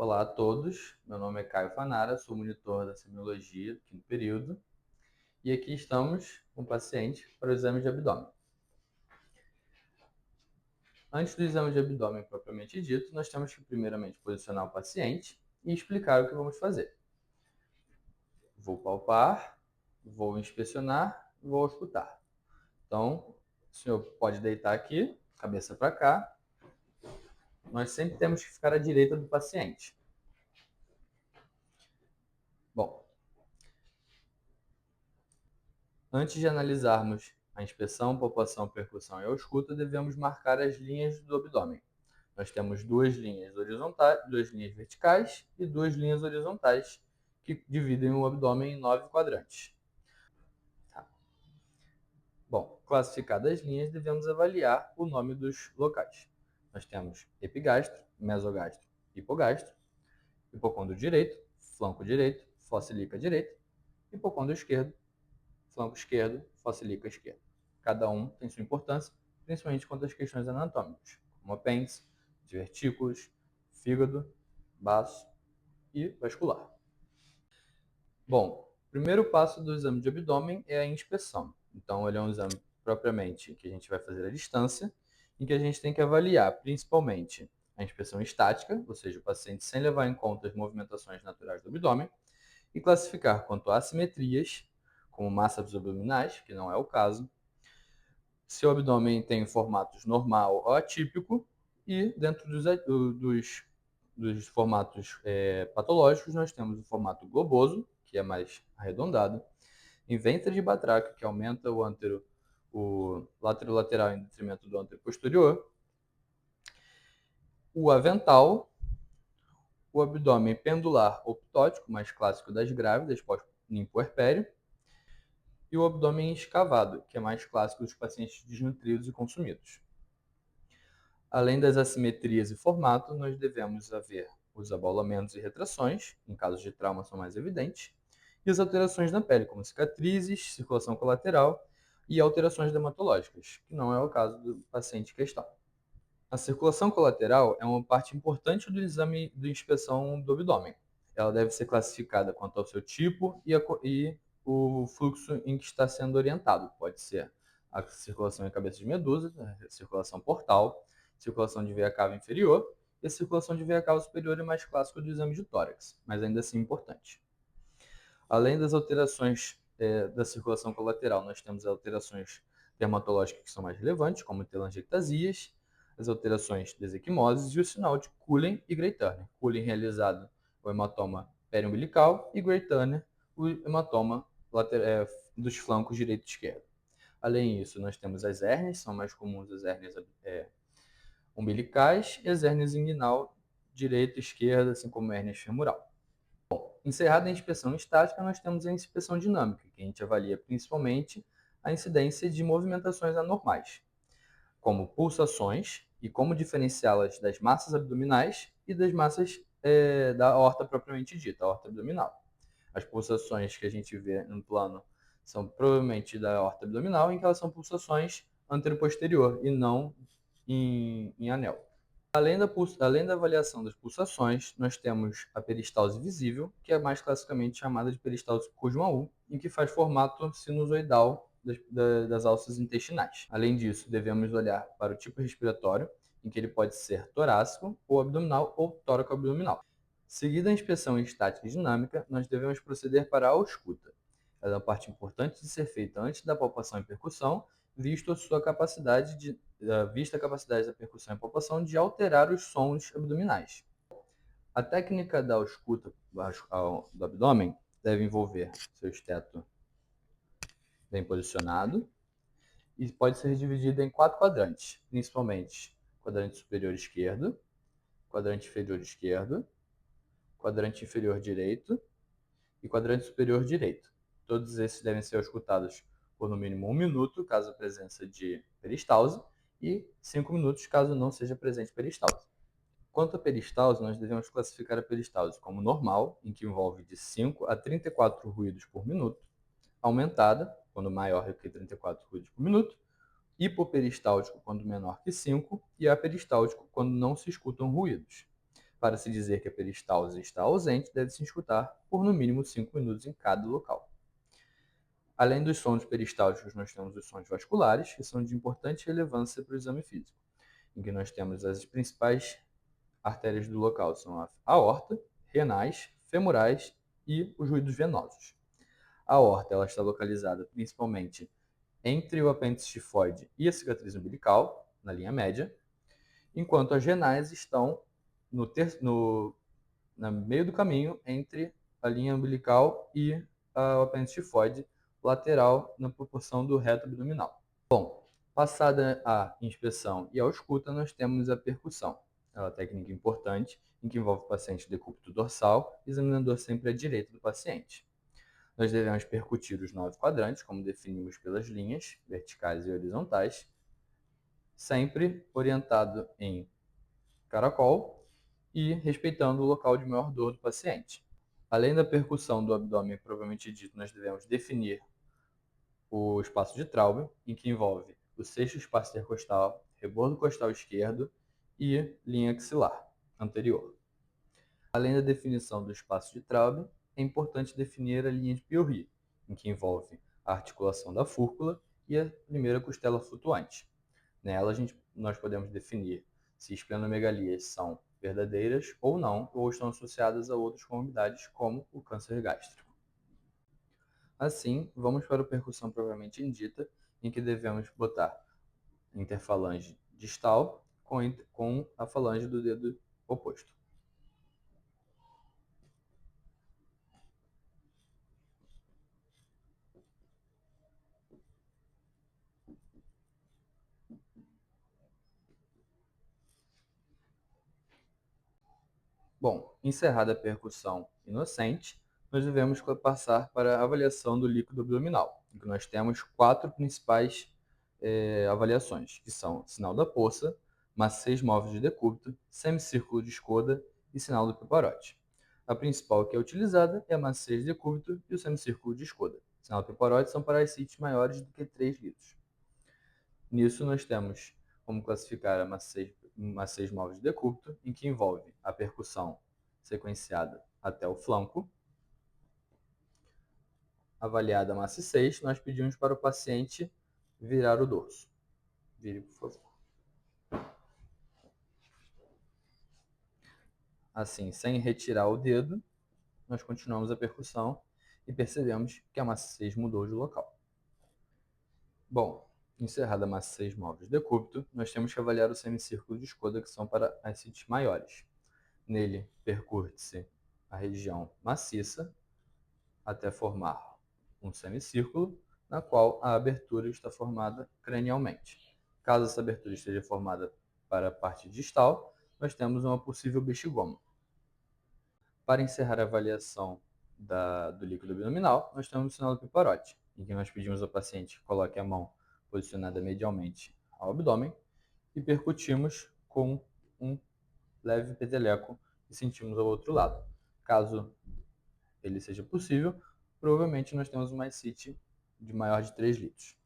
Olá a todos, meu nome é Caio Fanara, sou monitor da semiologia do quinto período e aqui estamos com o paciente para o exame de abdômen. Antes do exame de abdômen propriamente dito, nós temos que primeiramente posicionar o paciente e explicar o que vamos fazer. Vou palpar, vou inspecionar, vou auscultar. Então, o senhor pode deitar aqui, cabeça para cá. Nós sempre temos que ficar à direita do paciente. Bom, antes de analisarmos a inspeção, palpação, percussão e ausculta, devemos marcar as linhas do abdômen. Nós temos duas linhas horizontais, duas linhas verticais e duas linhas horizontais que dividem o abdômen em 9 quadrantes. Tá. Bom, classificadas as linhas, devemos avaliar o nome dos locais. Nós temos epigastro, mesogastro, hipogastro, hipocôndrio direito, flanco direito, fossa ilíaca direita, hipocôndrio esquerdo, flanco esquerdo, fossa ilíaca esquerda. Cada um tem sua importância, principalmente quanto às questões anatômicas, como apêndice, divertículos, fígado, baço e vascular. Bom, o primeiro passo do exame de abdômen é a inspeção. Então, ele é um exame propriamente que a gente vai fazer à distância, em que a gente tem que avaliar principalmente a inspeção estática, ou seja, o paciente sem levar em conta as movimentações naturais do abdômen, e classificar quanto a assimetrias, como massas abdominais, que não é o caso, se o abdômen tem formatos normal ou atípico, e dentro dos formatos patológicos, nós temos o formato globoso, que é mais arredondado, em ventre de batraca, que aumenta o lateral em detrimento do antero posterior, o avental, o abdômen pendular ou ptótico, mais clássico das grávidas, pós-puerpério, e o abdômen escavado, que é mais clássico dos pacientes desnutridos e consumidos. Além das assimetrias e formato, nós devemos haver os abaulamentos e retrações, em casos de trauma são mais evidentes, e as alterações na pele, como cicatrizes, circulação colateral e alterações dermatológicas, que não é o caso do paciente em questão. A circulação colateral é uma parte importante do exame de inspeção do abdômen. Ela deve ser classificada quanto ao seu tipo e o fluxo em que está sendo orientado. Pode ser a circulação em cabeça de medusa, a circulação portal, circulação de veia cava inferior e a circulação de veia cava superior é mais clássico do exame de tórax, mas ainda assim importante. Além das alterações da circulação colateral, nós temos alterações dermatológicas que são mais relevantes, como telangiectasias, as alterações desequimoses e o sinal de Cullen e Grey-Turner. Cullen realizado o hematoma periumbilical e Grey-Turner o hematoma dos flancos direito e esquerdo. Além disso, nós temos as hérnias, são mais comuns as hérnias umbilicais e as hérnias inguinal direita e esquerda, assim como a hérnia femoral. Encerrada a inspeção estática, nós temos a inspeção dinâmica, que a gente avalia principalmente a incidência de movimentações anormais, como pulsações e como diferenciá-las das massas abdominais e das massas da aorta propriamente dita, a aorta abdominal. As pulsações que a gente vê no plano são provavelmente da aorta abdominal, em que elas são pulsações anteroposterior e não em anel. Além da avaliação das pulsações, nós temos a peristalse visível, que é mais classicamente chamada de peristalse Kussmaul, em que faz formato sinusoidal das alças intestinais. Além disso, devemos olhar para o tipo respiratório, em que ele pode ser torácico ou abdominal ou tóraco-abdominal. Seguida a inspeção estática e dinâmica, nós devemos proceder para a ausculta. Ela é uma parte importante de ser feita antes da palpação e percussão, vista a capacidade da percussão e palpação de alterar os sons abdominais. A técnica da ausculta do abdômen deve envolver seu esteto bem posicionado e pode ser dividida em 4 quadrantes, principalmente quadrante superior esquerdo, quadrante inferior esquerdo, quadrante inferior direito e quadrante superior direito. Todos esses devem ser auscultados por no mínimo 1 minuto, caso a presença de peristalse, e 5 minutos, caso não seja presente peristalse. Quanto à peristalse, nós devemos classificar a peristalse como normal, em que envolve de 5 a 34 ruídos por minuto, aumentada, quando maior que 34 ruídos por minuto, hipoperistáltico, quando menor que 5, e aperistáltico, quando não se escutam ruídos. Para se dizer que a peristalse está ausente, deve-se escutar por no mínimo 5 minutos em cada local. Além dos sons peristálticos, nós temos os sons vasculares, que são de importante relevância para o exame físico, em que nós temos as principais artérias do local, são a aorta, renais, femorais e os ruídos venosos. A aorta ela está localizada principalmente entre o apêndice tifoide e a cicatriz umbilical, na linha média, enquanto as renais estão no meio do caminho entre a linha umbilical e o apêndice tifoide lateral na proporção do reto abdominal. Bom, passada a inspeção e a ausculta, nós temos a percussão. É uma técnica importante em que envolve o paciente de decúbito dorsal, examinando sempre à direita do paciente. Nós devemos percutir os 9 quadrantes, como definimos pelas linhas verticais e horizontais, sempre orientado em caracol e respeitando o local de maior dor do paciente. Além da percussão do abdômen propriamente dito, nós devemos definir o espaço de Traube, em que envolve o sexto espaço intercostal, rebordo costal esquerdo e linha axilar anterior. Além da definição do espaço de Traube, é importante definir a linha de Piory, em que envolve a articulação da fúrcula e a primeira costela flutuante. Nela, nós podemos definir se esplenomegali são verdadeiras ou não, ou estão associadas a outras comorbidades, como o câncer gástrico. Assim, vamos para a percussão propriamente dita, em que devemos botar interfalange distal com a falange do dedo oposto. Bom, encerrada a percussão inocente, nós devemos passar para a avaliação do líquido abdominal, em que nós temos 4 principais avaliações, que são sinal da poça, maciez móvel de decúbito, semicírculo de Skoda e sinal do piparote. A principal que é utilizada é a maciez de decúbito e o semicírculo de Skoda. O sinal do piparote são para ascites maiores do que 3 litros. Nisso nós temos como classificar a maciez móvel de decúbito, em que envolve a percussão sequenciada até o flanco. Avaliada a maciez, nós pedimos para o paciente virar o dorso. Vire, por favor. Assim, sem retirar o dedo, nós continuamos a percussão e percebemos que a maciez mudou de local. Bom, encerrada a maciez móvel de decúbito, nós temos que avaliar o semicírculo de Skoda, que são para ascites maiores. Nele, percute-se a região maciça até formar um semicírculo, na qual a abertura está formada cranialmente. Caso essa abertura esteja formada para a parte distal, nós temos uma possível bexigoma. Para encerrar a avaliação do líquido abdominal, nós temos o sinal do piparote, em que nós pedimos ao paciente que coloque a mão posicionada medialmente ao abdômen e percutimos com um leve peteleco e sentimos ao outro lado. Caso ele seja possível, provavelmente nós temos uma ascite de maior de 3 litros.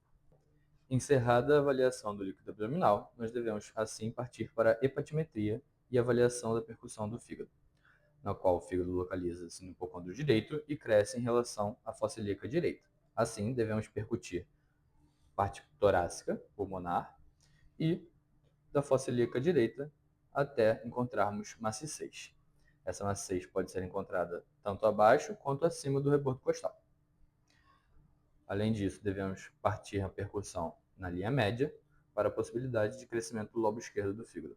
Encerrada a avaliação do líquido abdominal, nós devemos assim partir para a hepatimetria e avaliação da percussão do fígado, na qual o fígado localiza-se no hipocôndrio direito e cresce em relação à fossa ilíaca direita. Assim, devemos percutir parte torácica, pulmonar, e da fossa ilíaca direita até encontrarmos maciez. Essa maciez pode ser encontrada tanto abaixo quanto acima do rebordo costal. Além disso, devemos partir a percussão na linha média para a possibilidade de crescimento do lobo esquerdo do fígado.